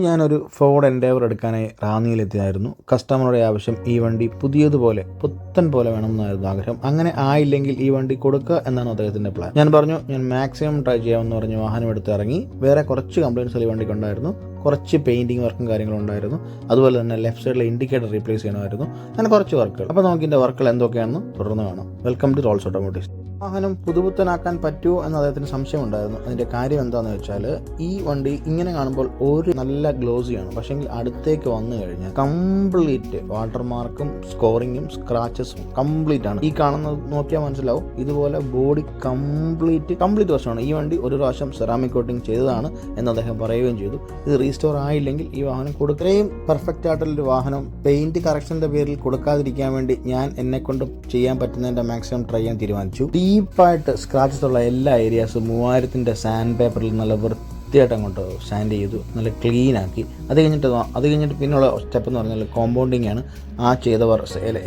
ഞാനൊരു Ford Endeavour എടുക്കാനായി റാന്നിയിലെത്തിയായിരുന്നു. കസ്റ്റമറുടെ ആവശ്യം ഈ വണ്ടി പുതിയതുപോലെ പുത്തൻ പോലെ വേണമെന്നായിരുന്നു ആഗ്രഹം. അങ്ങനെ ആയില്ലെങ്കിൽ ഈ വണ്ടി കൊടുക്കുക എന്നാണ് അദ്ദേഹത്തിൻ്റെ പ്ലാൻ. ഞാൻ പറഞ്ഞു ഞാൻ മാക്സിമം ട്രൈ ചെയ്യാമെന്ന് പറഞ്ഞ് വാഹനം എടുത്ത് ഇറങ്ങി. വേറെ കുറച്ച് കംപ്ലയിൻറ്റ്സ് ഈ വണ്ടിക്കുണ്ടായിരുന്നു. കുറച്ച് പെയിൻറ്റിങ് വർക്കും കാര്യങ്ങളും ഉണ്ടായിരുന്നു. അതുപോലെ തന്നെ ലെഫ്റ്റ് സൈഡിലെ ഇൻഡിക്കേറ്റർ റീപ്ലേസ് ചെയ്യണമായിരുന്നു. അങ്ങനെ കുറച്ച് വർക്കുകൾ. അപ്പോൾ നമുക്ക് ഇതിൻ്റെ വർക്കുകൾ എന്തൊക്കെയാണെന്ന് തുടർന്ന് കാണാം. Welcome to Rolls automotives. വാഹനം പുതുപുത്തനാക്കാൻ പറ്റുമോ എന്ന് അദ്ദേഹത്തിന് സംശയമുണ്ടായിരുന്നു. അതിൻ്റെ കാര്യം എന്താണെന്ന് വെച്ചാൽ ഈ വണ്ടി ഇങ്ങനെ കാണുമ്പോൾ ഒരു നല്ല ഗ്ലോസിയാണ്, പക്ഷേങ്കിൽ അടുത്തേക്ക് വന്നു കഴിഞ്ഞാൽ കംപ്ലീറ്റ് വാട്ടർ മാർക്കും സ്കോറിങ്ങും സ്ക്രാച്ചസും കംപ്ലീറ്റ് ആണ്. ഈ കാണുന്നത് നോക്കിയാൽ മനസ്സിലാവും. ഇതുപോലെ ബോഡി കംപ്ലീറ്റ് വർഷമാണ്. ഈ വണ്ടി ഒരു പ്രാവശ്യം സെറാമിക് കോട്ടിങ് ചെയ്തതാണ് എന്ന് അദ്ദേഹം പറയുകയും ചെയ്തു. ഇത് റീസ്റ്റോർ ആയില്ലെങ്കിൽ ഈ വാഹനം കൊടുക്കുകയും പെർഫെക്റ്റ് ആയിട്ടുള്ളൊരു വാഹനം പെയിന്റ് കറക്ഷൻ്റെ പേരിൽ കൊടുക്കാതിരിക്കാൻ വേണ്ടി ഞാൻ എന്നെക്കൊണ്ട് ചെയ്യാൻ പറ്റുന്നതിൻ്റെ മാക്സിമം ട്രൈ ചെയ്യാൻ തീരുമാനിച്ചു. ഡീപ്പായിട്ട് സ്ക്രാച്ചസ് ഉള്ള എല്ലാ ഏരിയാസും 3000-ന്റെ സാൻഡ് പേപ്പറിൽ നല്ല വൃത്തിയായിട്ട് അങ്ങോട്ട് സാൻഡ് ചെയ്തു, നല്ല ക്ലീൻ ആക്കി. അത് കഴിഞ്ഞിട്ട് പിന്നെയുള്ള സ്റ്റെപ്പ് എന്ന് പറഞ്ഞാൽ കോമ്പൗണ്ടിങ് ആണ്. ആ ചെയ്ത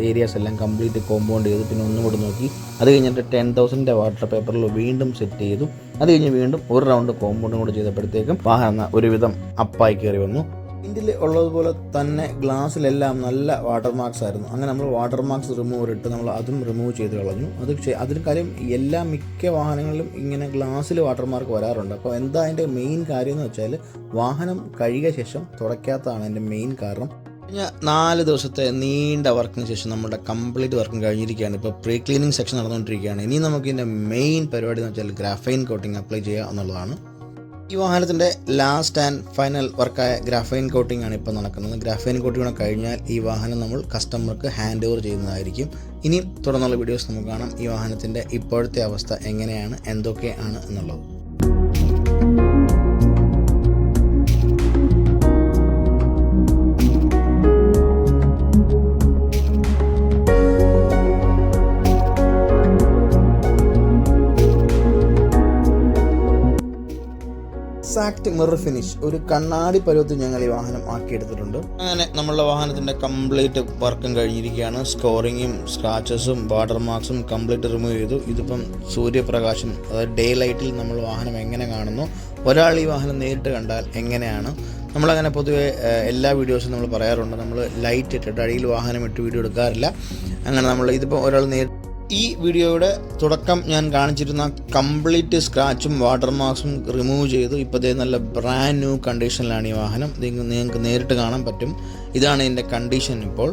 ഏരിയാസ് എല്ലാം കംപ്ലീറ്റ് കോമ്പൗണ്ട് ചെയ്തു. പിന്നെ ഒന്നും കൂടെ നോക്കി. അത് കഴിഞ്ഞിട്ട് 10,000-ന്റെ വാട്ടർ പേപ്പറിൽ വീണ്ടും സെറ്റ് ചെയ്തു. അത് കഴിഞ്ഞ് വീണ്ടും ഒരു റൗണ്ട് കോമ്പൗണ്ടും കൂടെ ചെയ്തപ്പോഴത്തേക്കും വാഹനം ഒരുവിധം അപ്പായി കയറി വന്നു. ഇതിൽ ഉള്ളതുപോലെ തന്നെ ഗ്ലാസ്സിലെല്ലാം നല്ല വാട്ടർ മാർക്സ് ആയിരുന്നു. അങ്ങനെ നമ്മൾ വാട്ടർ മാർക്സ് റിമൂവർ ഇട്ട് നമ്മൾ അതും റിമൂവ് ചെയ്ത് കളഞ്ഞു. അതിന് കാര്യം മിക്ക വാഹനങ്ങളിലും ഇങ്ങനെ ഗ്ലാസ്സിൽ വാട്ടർ മാർക്ക് വരാറുണ്ട്. അപ്പോൾ എന്താ അതിൻ്റെ മെയിൻ കാര്യം എന്ന് വെച്ചാൽ വാഹനം കഴുകിയ ശേഷം തുടയ്ക്കാത്തതാണ് അതിൻ്റെ മെയിൻ കാരണം. കഴിഞ്ഞ 4 ദിവസത്തെ നീണ്ട വർക്കിന് ശേഷം നമ്മുടെ കംപ്ലീറ്റ് വർക്കും കഴിഞ്ഞിരിക്കുകയാണ്. ഇപ്പോൾ പ്രീ ക്ലീനിങ് സെക്ഷൻ നടന്നുകൊണ്ടിരിക്കുകയാണ്. ഇനി നമുക്ക് ഇതിൻ്റെ മെയിൻ പരിപാടി എന്ന് വെച്ചാൽ ഗ്രാഫൈൻ കോട്ടിങ് അപ്ലൈ ചെയ്യുക എന്നുള്ളതാണ്. ഈ വാഹനത്തിൻ്റെ ലാസ്റ്റ് ആൻഡ് ഫൈനൽ വർക്കായ ഗ്രാഫൈൻ കോട്ടിംഗ് ആണ് ഇപ്പോൾ നടക്കുന്നത്. ഗ്രാഫൈൻ കോട്ടിംഗ് കഴിഞ്ഞാൽ ഈ വാഹനം നമ്മൾ കസ്റ്റമർക്ക് ഹാൻഡ് ഓവർ ചെയ്യുന്നതായിരിക്കും. ഇനി തുടർന്നുള്ള വീഡിയോസ് നമുക്ക് കാണാം ഈ വാഹനത്തിൻ്റെ ഇപ്പോഴത്തെ അവസ്ഥ എങ്ങനെയാണ്, എന്തൊക്കെയാണ് എന്നുള്ളത്. എക്സാക്റ്റ് മിറർ ഫിനിഷ് ഒരു കണ്ണാടി പരുവത്തിൽ ഞങ്ങൾ ഈ വാഹനം ആക്കിയെടുത്തിട്ടുണ്ട്. അങ്ങനെ നമ്മളുടെ വാഹനത്തിൻ്റെ കംപ്ലീറ്റ് വർക്കും കഴിഞ്ഞിരിക്കുകയാണ്. സ്കോറിങ്ങും സ്ക്രാച്ചസും വാട്ടർ മാർക്സും കംപ്ലീറ്റ് റിമൂവ് ചെയ്തു. ഇതിപ്പം സൂര്യപ്രകാശം, അതായത് ഡേ ലൈറ്റിൽ നമ്മൾ വാഹനം എങ്ങനെ കാണുന്നു, ഒരാൾ ഈ വാഹനം നേരിട്ട് കണ്ടാൽ എങ്ങനെയാണ്. നമ്മളങ്ങനെ പൊതുവെ എല്ലാ വീഡിയോസും നമ്മൾ പറയാറുണ്ട്, നമ്മൾ ലൈറ്റ് ഇട്ടിട്ട് അടിയിൽ വാഹനം ഇട്ട് വീഡിയോ എടുക്കാറില്ല. അങ്ങനെ നമ്മൾ ഇതിപ്പോൾ ഒരാൾ ഈ വീഡിയോയുടെ തുടക്കം ഞാൻ കാണിച്ചിരുന്ന കംപ്ലീറ്റ് സ്ക്രാച്ചും വാട്ടർ മാർക്സും റിമൂവ് ചെയ്തു. ഇപ്പോഴത്തെ നല്ല ബ്രാൻഡ് ന്യൂ കണ്ടീഷനിലാണ് ഈ വാഹനം. നിങ്ങൾക്ക് നേരിട്ട് കാണാൻ പറ്റും. ഇതാണ് ഇതിൻ്റെ കണ്ടീഷൻ ഇപ്പോൾ.